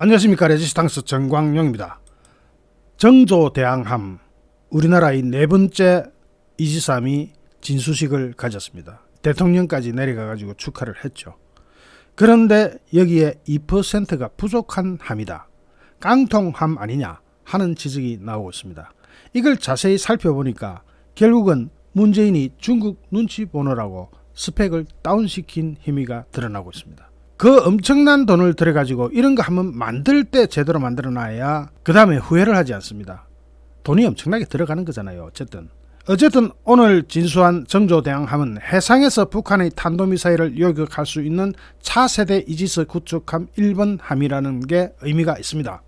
안녕하십니까. 레지스탕스 정광용입니다. 정조대왕함, 우리나라의 네 번째 이지삼이 진수식을 가졌습니다. 대통령까지 내려가가지고 축하를 했죠. 그런데 여기에 2%가 부족한 함이다, 깡통함 아니냐 하는 지적이 나오고 있습니다. 이걸 자세히 살펴보니까 결국은 문재인이 중국 눈치 보느라고 스펙을 다운시킨 힘의가 드러나고 있습니다. 그 엄청난 돈을 들여가지고 이런 거 한번 만들 때 제대로 만들어놔야 그 다음에 후회를 하지 않습니다. 돈이 엄청나게 들어가는 거잖아요. 어쨌든 오늘 진수한 정조대왕함은 해상에서 북한의 탄도미사일을 요격할 수 있는 차세대 이지스 구축함 1번 함이라는 게 의미가 있습니다.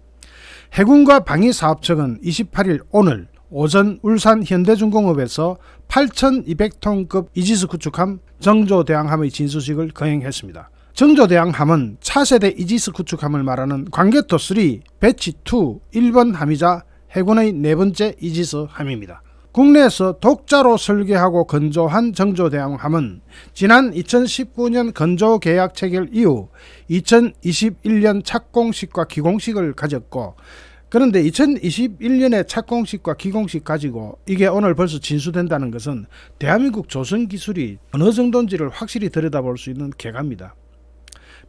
해군과 방위사업청은 28일 오늘 오전 울산 현대중공업에서 8200톤급 이지스 구축함 정조대왕함의 진수식을 거행했습니다. 정조대왕함은 차세대 이지스 구축함을 말하는 광개토 3 배치 2 1번 함이자 해군의 네 번째 이지스 함입니다. 국내에서 독자로 설계하고 건조한 정조대왕함은 지난 2019년 건조 계약 체결 이후 2021년 착공식과 기공식을 가졌고, 그런데 2021년에 착공식과 기공식 가지고 이게 오늘 벌써 진수된다는 것은 대한민국 조선 기술이 어느 정도인지를 확실히 들여다볼 수 있는 궤가입니다.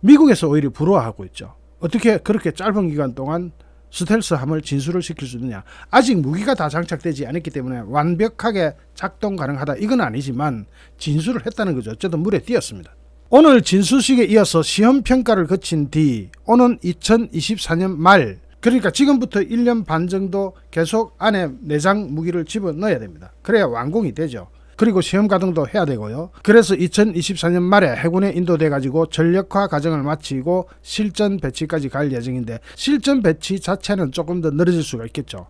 미국에서 오히려 부러워하고 있죠. 어떻게 그렇게 짧은 기간 동안 스텔스함을 진수를 시킬 수 있느냐. 아직 무기가 다 장착되지 않았기 때문에 완벽하게 작동 가능하다 이건 아니지만 진수를 했다는 거죠. 어쨌든 물에 띄었습니다. 오늘 진수식에 이어서 시험평가를 거친 뒤 오는 2024년 말, 그러니까 지금부터 1년 반 정도 계속 안에 내장 무기를 집어넣어야 됩니다. 그래야 완공이 되죠. 그리고 시험 가동도 해야 되고요. 그래서 2024년 말에 해군에 인도돼 가지고 전력화 과정을 마치고 실전 배치까지 갈 예정인데, 실전 배치 자체는 조금 더 늦어질 수가 있겠죠.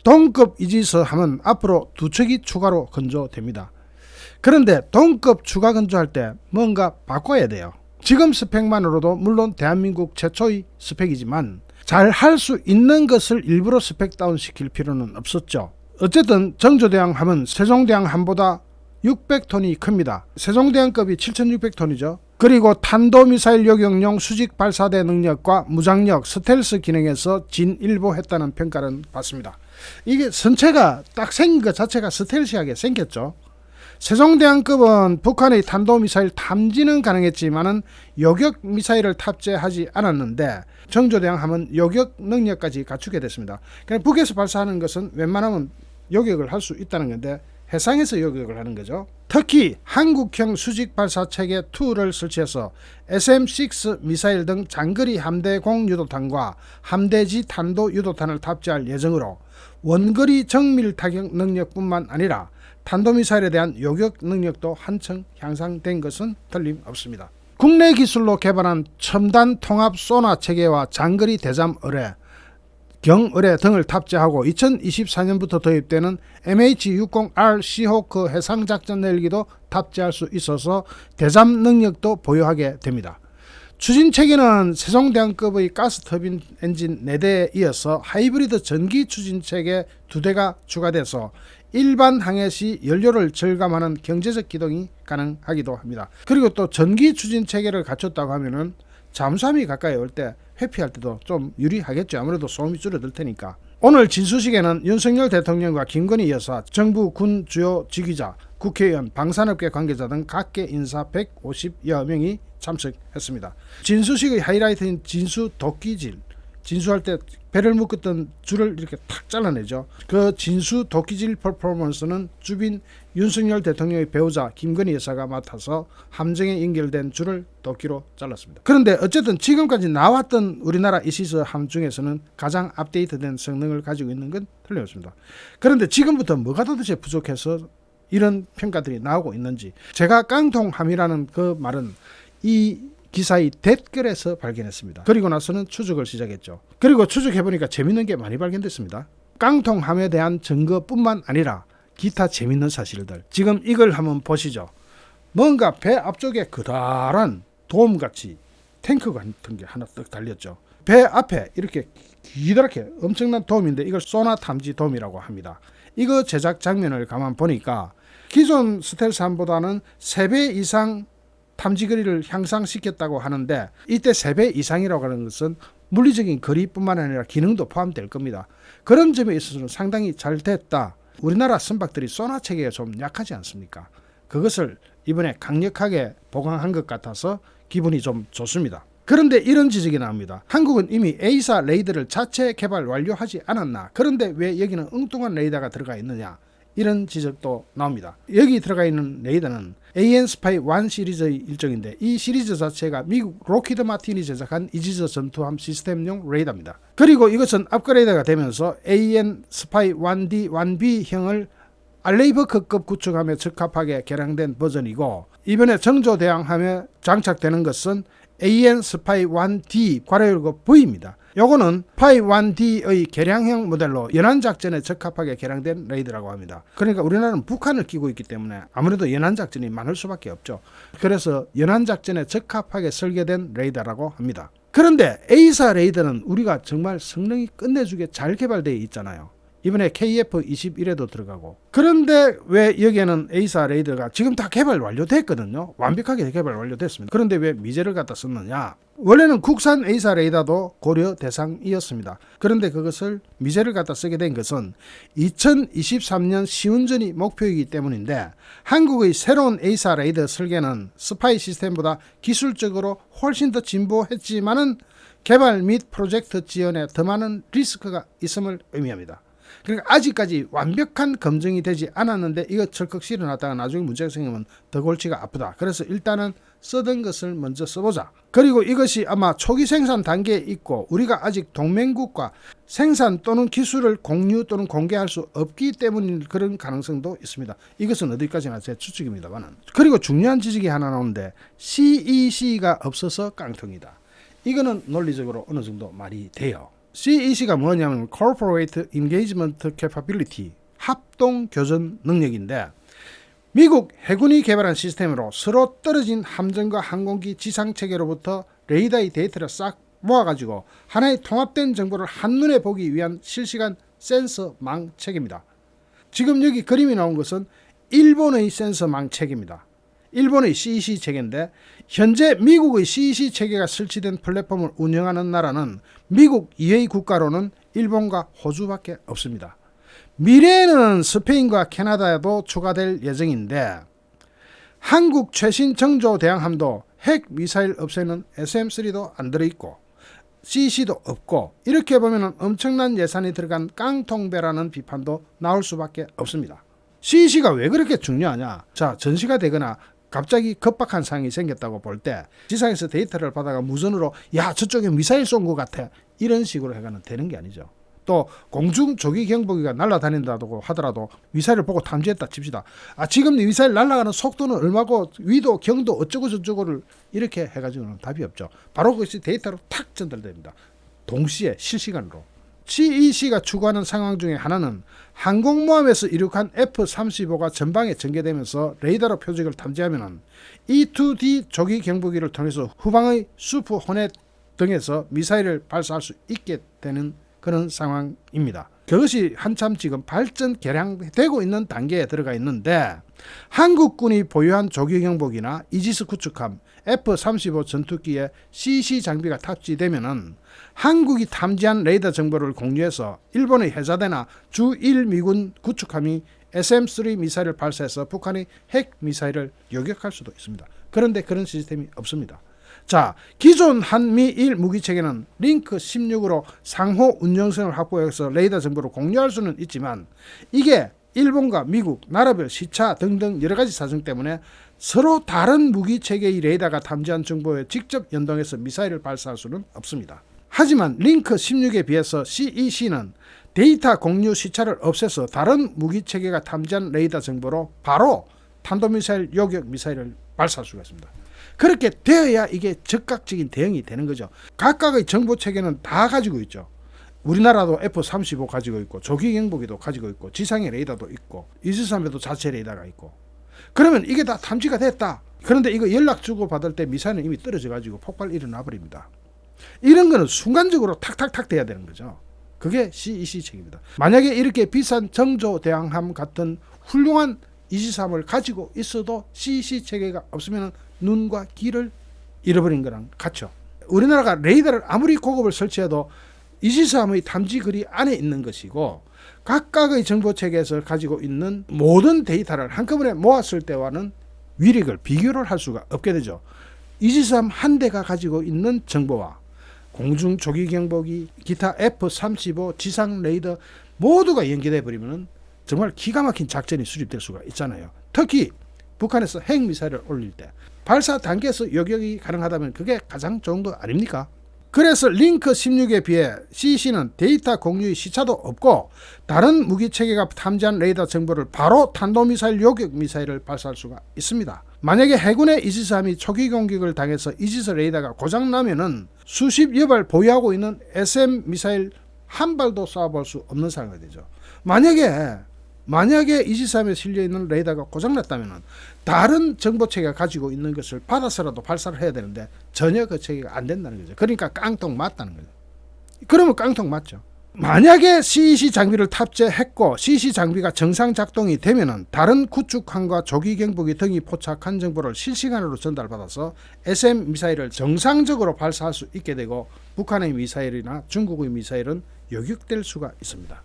동급 이지스 함은 앞으로 2척이 추가로 건조됩니다. 그런데 동급 추가 건조할 때 뭔가 바꿔야 돼요. 지금 스펙만으로도 물론 대한민국 최초의 스펙이지만 잘 할 수 있는 것을 일부러 스펙 다운 시킬 필요는 없었죠. 어쨌든 정조대왕함은 세종대왕함보다 600톤이 큽니다. 세종대왕급이 7600톤이죠. 그리고 탄도미사일 요격용 수직 발사대 능력과 무장력, 스텔스 기능에서 진일보했다는 평가를 받습니다. 이게 선체가 딱 생긴 것 자체가 스텔시하게 생겼죠. 세종대왕급은 북한의 탄도미사일 탐지는 가능했지만은 요격 미사일을 탑재하지 않았는데, 정조대왕함은 요격 능력까지 갖추게 됐습니다. 그러니까 북에서 발사하는 것은 웬만하면 요격을 할 수 있다는 건데 해상에서 요격을 하는 거죠. 특히 한국형 수직 발사 체계 2를 설치해서 SM-6 미사일 등 장거리 함대공 유도탄과 함대지 탄도 유도탄을 탑재할 예정으로 원거리 정밀 타격 능력뿐만 아니라 탄도미사일에 대한 요격 능력도 한층 향상된 것은 틀림없습니다. 국내 기술로 개발한 첨단 통합 소나 체계와 장거리 대잠 의뢰, 경의뢰 등을 탑재하고 2024년부터 도입되는 MH-60R 시호크 해상작전 헬기도 탑재할 수 있어서 대잠 능력도 보유하게 됩니다. 추진체계는 세종대왕급의 가스터빈 엔진 4대에 이어서 하이브리드 전기 추진체계 2대가 추가돼서 일반 항해 시 연료를 절감하는 경제적 기동이 가능하기도 합니다. 그리고 또 전기 추진체계를 갖췄다고 하면은 잠수함이 가까이 올 때 회피할 때도 좀 유리하겠죠. 아무래도 소음이 줄어들 테니까. 오늘 진수식에는 윤석열 대통령과 김건희 여사, 정부 군 주요 지휘자, 국회의원, 방산업계 관계자 등 각계 인사 150여 명이 참석했습니다. 진수식의 하이라이트인 진수 도끼질, 진수할 때 배를 묶었던 줄을 이렇게 탁 잘라내죠. 그 진수 도끼질 퍼포먼스는 주빈 윤석열 대통령의 배우자 김건희 여사가 맡아서 함정에 연결된 줄을 도끼로 잘랐습니다. 그런데 어쨌든 지금까지 나왔던 우리나라 이지스 함 중에서는 가장 업데이트된 성능을 가지고 있는 건 틀림없습니다. 그런데 지금부터 뭐가 도대체 부족해서 이런 평가들이 나오고 있는지, 제가 깡통함이라는 그 말은 이 기사의 댓글에서 발견했습니다. 그리고 나서는 추적을 시작했죠. 그리고 추적해보니까 재밌는 게 많이 발견됐습니다. 깡통함에 대한 증거뿐만 아니라 기타 재밌는 사실들, 지금 이걸 한번 보시죠. 뭔가 배 앞쪽에 그다란 돔같이 탱크 같은 게 하나 딱 달렸죠. 배 앞에 이렇게 기다랗게 엄청난 돔인데 이걸 소나 탐지 돔이라고 합니다. 이거 제작 장면을 가만 보니까 기존 스텔스함보다는 3배 이상 탐지거리를 향상시켰다고 하는데, 이때 3배 이상이라고 하는 것은 물리적인 거리뿐만 아니라 기능도 포함될 겁니다. 그런 점에 있어서는 상당히 잘 됐다. 우리나라 선박들이 소나 체계가 좀 약하지 않습니까? 그것을 이번에 강력하게 보강한 것 같아서 기분이 좀 좋습니다. 그런데 이런 지적이 나옵니다. 한국은 이미 A사 레이더를 자체 개발 완료하지 않았나? 그런데 왜 여기는 엉뚱한 레이더가 들어가 있느냐? 이런 지적도 나옵니다. 여기 들어가 있는 레이더는 AN/SPY-1 시리즈의 일종인데 이 시리즈 자체가 미국 로키드 마틴이 제작한 이지스 전투함 시스템용 레이더입니다. 그리고 이것은 업그레이드가 되면서 AN/SPY-1D, 1B형을 알레이버크급 구축함에 적합하게 개량된 버전이고 이번에 정조대왕함에 장착되는 것은 AN/SPY-1D 괄호열고 V입니다. 요거는 SPY-1D의 개량형 모델로 연안작전에 적합하게 개량된 레이더라고 합니다. 그러니까 우리나라는 북한을 끼고 있기 때문에 아무래도 연안작전이 많을 수밖에 없죠. 그래서 연안작전에 적합하게 설계된 레이더라고 합니다. 그런데 A사 레이더는 우리가 정말 성능이 끝내주게 잘 개발되어 있잖아요. 이번에 KF-21에도 들어가고. 그런데 왜 여기에는 A사 레이더가 지금 다 개발 완료됐거든요. 완벽하게 개발 완료됐습니다. 그런데 왜 미제를 갖다 썼느냐? 원래는 국산 A사 레이더도 고려 대상이었습니다. 그런데 그것을 미제를 갖다 쓰게 된 것은 2023년 시운전이 목표이기 때문인데 한국의 새로운 A사 레이더 설계는 스파이 시스템보다 기술적으로 훨씬 더 진보했지만은 개발 및 프로젝트 지원에 더 많은 리스크가 있음을 의미합니다. 그러니까 아직까지 완벽한 검증이 되지 않았는데 이거 철컥 실어놨다가 나중에 문제가 생기면 더 골치가 아프다. 그래서 일단은 쓰던 것을 먼저 써보자. 그리고 이것이 아마 초기 생산 단계에 있고 우리가 아직 동맹국과 생산 또는 기술을 공유 또는 공개할 수 없기 때문인 그런 가능성도 있습니다. 이것은 어디까지나 제 추측입니다만. 그리고 중요한 지적이 하나 나오는데 CEC가 없어서 깡통이다. 이거는 논리적으로 어느 정도 말이 돼요. CEC가 뭐냐면 Corporate Engagement Capability, 합동 교전 능력인데 미국 해군이 개발한 시스템으로 서로 떨어진 함정과 항공기 지상체계로부터 레이더의 데이터를 싹 모아가지고 하나의 통합된 정보를 한눈에 보기 위한 실시간 센서망 체계입니다. 지금 여기 그림이 나온 것은 일본의 센서망 체계입니다. 일본의 CEC 체계인데 현재 미국의 CEC 체계가 설치된 플랫폼을 운영하는 나라는 미국 이외의 국가로는 일본과 호주밖에 없습니다. 미래에는 스페인과 캐나다에도 추가될 예정인데 한국 최신 정조 대왕함도 핵 미사일 없애는 SM-3도 안 들어있고 CEC도 없고 이렇게 보면 엄청난 예산이 들어간 깡통배라는 비판도 나올 수밖에 없습니다. CEC가 왜 그렇게 중요하냐? 자, 전시가 되거나 갑자기 급박한 상황이 생겼다고 볼 때 지상에서 데이터를 받아가 무선으로 야 저쪽에 미사일 쏜 것 같아 이런 식으로 해가는 되는 게 아니죠. 또 공중 조기 경보기가 날아다닌다고 하더라도 미사일을 보고 탐지했다 칩시다. 지금 미사일 날아가는 속도는 얼마고 위도 경도 어쩌고 저쩌고를 이렇게 해가지고는 답이 없죠. 바로 그것이 데이터로 탁 전달됩니다. 동시에 실시간으로. CEC가 추구하는 상황 중에 하나는 항공모함에서 이륙한 F-35가 전방에 전개되면서 레이더로 표적을 탐지하면 E-2D 조기 경보기를 통해서 후방의 수프 호넷 등에서 미사일을 발사할 수 있게 되는 그런 상황입니다. 그것이 한참 지금 발전 개량되고 있는 단계에 들어가 있는데 한국군이 보유한 조기 경보기나 이지스 구축함 F-35 전투기에 CEC 장비가 탑재되면은 한국이 탐지한 레이더 정보를 공유해서 일본의 해자대나 주1 미군 구축함이 SM-3 미사일을 발사해서 북한의 핵 미사일을 요격할 수도 있습니다. 그런데 그런 시스템이 없습니다. 자, 기존 한미일 무기체계는 링크 16으로 상호 운영성을 확보해서 레이더 정보를 공유할 수는 있지만 이게 일본과 미국, 나라별 시차 등등 여러가지 사정 때문에 서로 다른 무기체계의 레이더가 탐지한 정보에 직접 연동해서 미사일을 발사할 수는 없습니다. 하지만 링크 16에 비해서 CEC는 데이터 공유 시차를 없애서 다른 무기체계가 탐지한 레이더 정보로 바로 탄도미사일, 요격 미사일을 발사할 수가 있습니다. 그렇게 되어야 이게 즉각적인 대응이 되는 거죠. 각각의 정보체계는 다 가지고 있죠. 우리나라도 F-35 가지고 있고 조기 경보기도 가지고 있고 지상의 레이더도 있고 이지스함에도 자체 레이더가 있고 그러면 이게 다 탐지가 됐다. 그런데 이거 연락 주고 받을 때 미사일은 이미 떨어져 가지고 폭발 일어나 버립니다. 이런 거는 순간적으로 탁탁탁 돼야 되는 거죠. 그게 CEC 책입니다. 만약에 이렇게 비싼 정조 대왕함 같은 훌륭한 이지스함을 가지고 있어도 CEC 체계가 없으면 눈과 귀를 잃어버린 거랑 같죠. 우리나라가 레이더를 아무리 고급을 설치해도 이지스함의 탐지거리 안에 있는 것이고 각각의 정보체계에서 가지고 있는 모든 데이터를 한꺼번에 모았을 때와는 위력을 비교를 할 수가 없게 되죠. 이지스함 한 대가 가지고 있는 정보와 공중 조기 경보기, 기타 F-35 지상 레이더 모두가 연계돼 버리면 정말 기가 막힌 작전이 수립될 수가 있잖아요. 특히 북한에서 핵미사일을 올릴 때 발사 단계에서 요격이 가능하다면 그게 가장 좋은 거 아닙니까? 그래서 링크 16에 비해 CEC는 데이터 공유의 시차도 없고 다른 무기체계가 탐지한 레이더 정보를 바로 탄도미사일 요격 미사일을 발사할 수가 있습니다. 만약에 해군의 이지스함이 초기 공격을 당해서 이지스 레이더가 고장나면은 수십여 발 보유하고 있는 SM 미사일 한 발도 쏴볼 수 없는 상황이 되죠. 만약에 이지스함에 실려있는 레이더가 고장났다면 다른 정보체계가 가지고 있는 것을 받아서라도 발사를 해야 되는데 전혀 그 체계가 안 된다는 거죠. 그러니까 깡통 맞다는 거죠. 그러면 깡통 맞죠. 만약에 CEC 장비를 탑재했고 CEC 장비가 정상 작동이 되면 다른 구축함과 조기 경보기 등이 포착한 정보를 실시간으로 전달받아서 SM 미사일을 정상적으로 발사할 수 있게 되고 북한의 미사일이나 중국의 미사일은 요격될 수가 있습니다.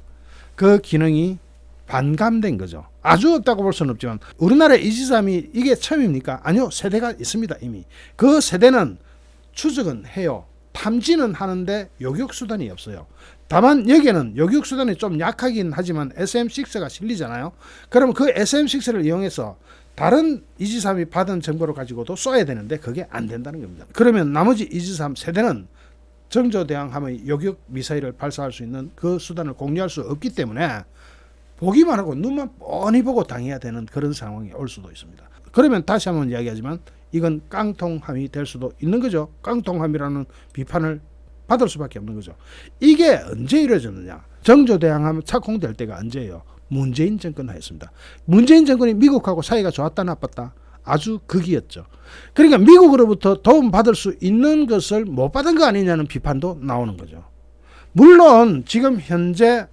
그 기능이 반감된 거죠. 아주 없다고 볼 수는 없지만 우리나라의 이지스함이 이게 처음입니까? 아니요. 세대가 있습니다. 이미. 그 세대는 추적은 해요. 탐지는 하는데 요격수단이 없어요. 다만 여기에는 요격수단이 좀 약하긴 하지만 SM6가 실리잖아요. 그러면 그 SM6를 이용해서 다른 이지스함이 받은 정보를 가지고도 쏴야 되는데 그게 안 된다는 겁니다. 그러면 나머지 이지스함 세대는 정조대왕함의 요격 미사일을 발사할 수 있는 그 수단을 공유할 수 없기 때문에 보기만 하고 눈만 뻔히 보고 당해야 되는 그런 상황이 올 수도 있습니다. 그러면 다시 한번 이야기하지만 이건 깡통함이 될 수도 있는 거죠. 깡통함이라는 비판을 받을 수밖에 없는 거죠. 이게 언제 이루어졌느냐. 정조대왕함 착공될 때가 언제예요? 문재인 정권 하였습니다. 문재인 정권이 미국하고 사이가 좋았다 나빴다? 아주 극이었죠. 그러니까 미국으로부터 도움받을 수 있는 것을 못 받은 거 아니냐는 비판도 나오는 거죠. 물론 지금 현재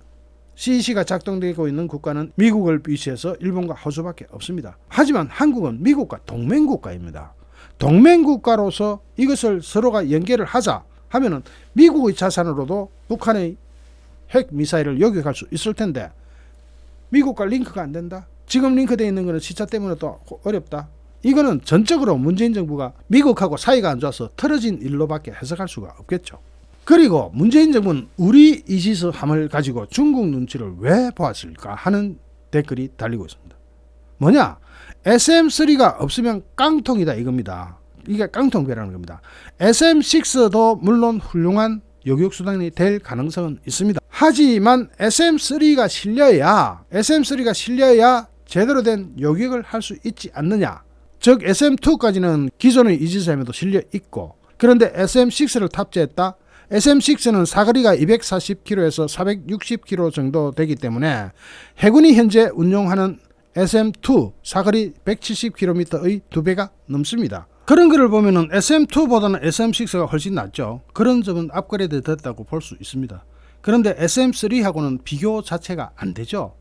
CEC가 작동되고 있는 국가는 미국을 비롯해서 일본과 호주밖에 없습니다. 하지만 한국은 미국과 동맹국가입니다. 동맹국가로서 이것을 서로가 연계를 하자 하면은 미국의 자산으로도 북한의 핵 미사일을 요격할 수 있을 텐데 미국과 링크가 안 된다? 지금 링크되어 있는 것은 시차 때문에 또 어렵다? 이거는 전적으로 문재인 정부가 미국하고 사이가 안 좋아서 틀어진 일로밖에 해석할 수가 없겠죠. 그리고 문재인 정부는 우리 이지스함을 가지고 중국 눈치를 왜 보았을까 하는 댓글이 달리고 있습니다. 뭐냐? SM3가 없으면 깡통이다 이겁니다. 이게 깡통배라는 겁니다. SM6도 물론 훌륭한 요격수단이 될 가능성은 있습니다. 하지만 SM3가 실려야 제대로 된 요격을 할 수 있지 않느냐. 즉 SM2까지는 기존의 이지스함에도 실려 있고 그런데 SM6를 탑재했다. SM6는 사거리가 240km에서 460km 정도 되기 때문에 해군이 현재 운용하는 SM2 사거리 170km의 2배가 넘습니다. 그런 거를 보면은 SM2보다는 SM6가 훨씬 낫죠. 그런 점은 업그레이드 됐다고 볼 수 있습니다. 그런데 SM3하고는 비교 자체가 안 되죠.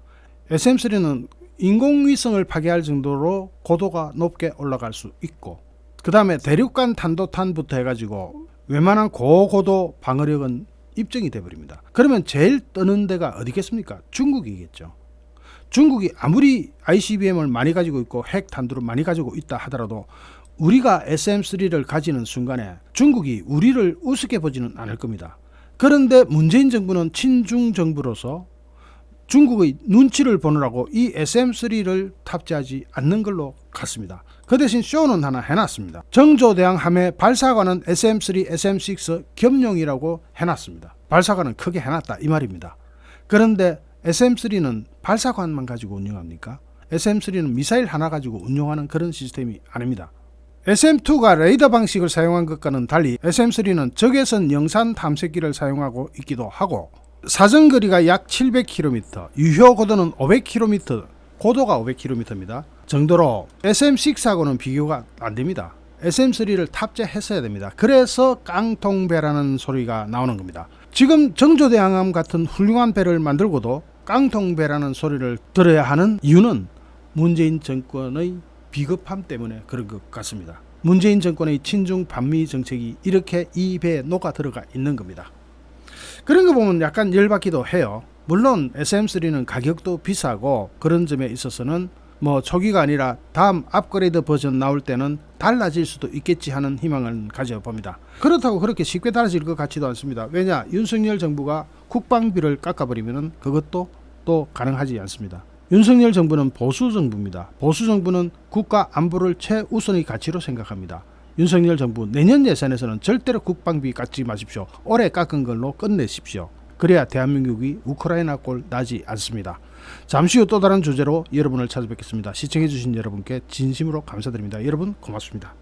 SM3는 인공위성을 파괴할 정도로 고도가 높게 올라갈 수 있고 그 다음에 대륙간 탄도탄부터 해가지고 웬만한 고고도 방어력은 입증이 돼버립니다. 그러면 제일 뜨는 데가 어디겠습니까? 중국이겠죠. 중국이 아무리 ICBM을 많이 가지고 있고 핵 탄두를 많이 가지고 있다 하더라도 우리가 SM3를 가지는 순간에 중국이 우리를 우습게 보지는 않을 겁니다. 그런데 문재인 정부는 친중 정부로서 중국의 눈치를 보느라고 이 SM3를 탑재하지 않는 걸로 갔습니다. 그 대신 쇼는 하나 해놨습니다. 정조대왕함의 발사관은 SM3, SM6 겸용이라고 해놨습니다. 발사관은 크게 해놨다 이 말입니다. 그런데 SM3는 발사관만 가지고 운영합니까? SM3는 미사일 하나 가지고 운영하는 그런 시스템이 아닙니다. SM2가 레이더 방식을 사용한 것과는 달리 SM3는 적외선 영산 탐색기를 사용하고 있기도 하고 사정거리가 약 700km, 유효 고도는 500km, 고도가 500km입니다. 정도로 SM6하고는 비교가 안 됩니다. SM3를 탑재했어야 됩니다. 그래서 깡통배라는 소리가 나오는 겁니다. 지금 정조대왕함 같은 훌륭한 배를 만들고도 깡통배라는 소리를 들어야 하는 이유는 문재인 정권의 비겁함 때문에 그런 것 같습니다. 문재인 정권의 친중 반미 정책이 이렇게 이 배에 녹아 들어가 있는 겁니다. 그런 거 보면 약간 열받기도 해요. 물론 SM3는 가격도 비싸고 그런 점에 있어서는 뭐 초기가 아니라 다음 업그레이드 버전 나올 때는 달라질 수도 있겠지 하는 희망을 가져봅니다. 그렇다고 그렇게 쉽게 달라질 것 같지도 않습니다. 왜냐, 윤석열 정부가 국방비를 깎아버리면 그것도 또 가능하지 않습니다. 윤석열 정부는 보수 정부입니다. 보수 정부는 국가 안보를 최우선의 가치로 생각합니다. 윤석열 정부 내년 예산에서는 절대로 국방비 깎지 마십시오. 올해 깎은 걸로 끝내십시오. 그래야 대한민국이 우크라이나 꼴 나지 않습니다. 잠시 후 또 다른 주제로 여러분을 찾아뵙겠습니다. 시청해주신 여러분께 진심으로 감사드립니다. 여러분 고맙습니다.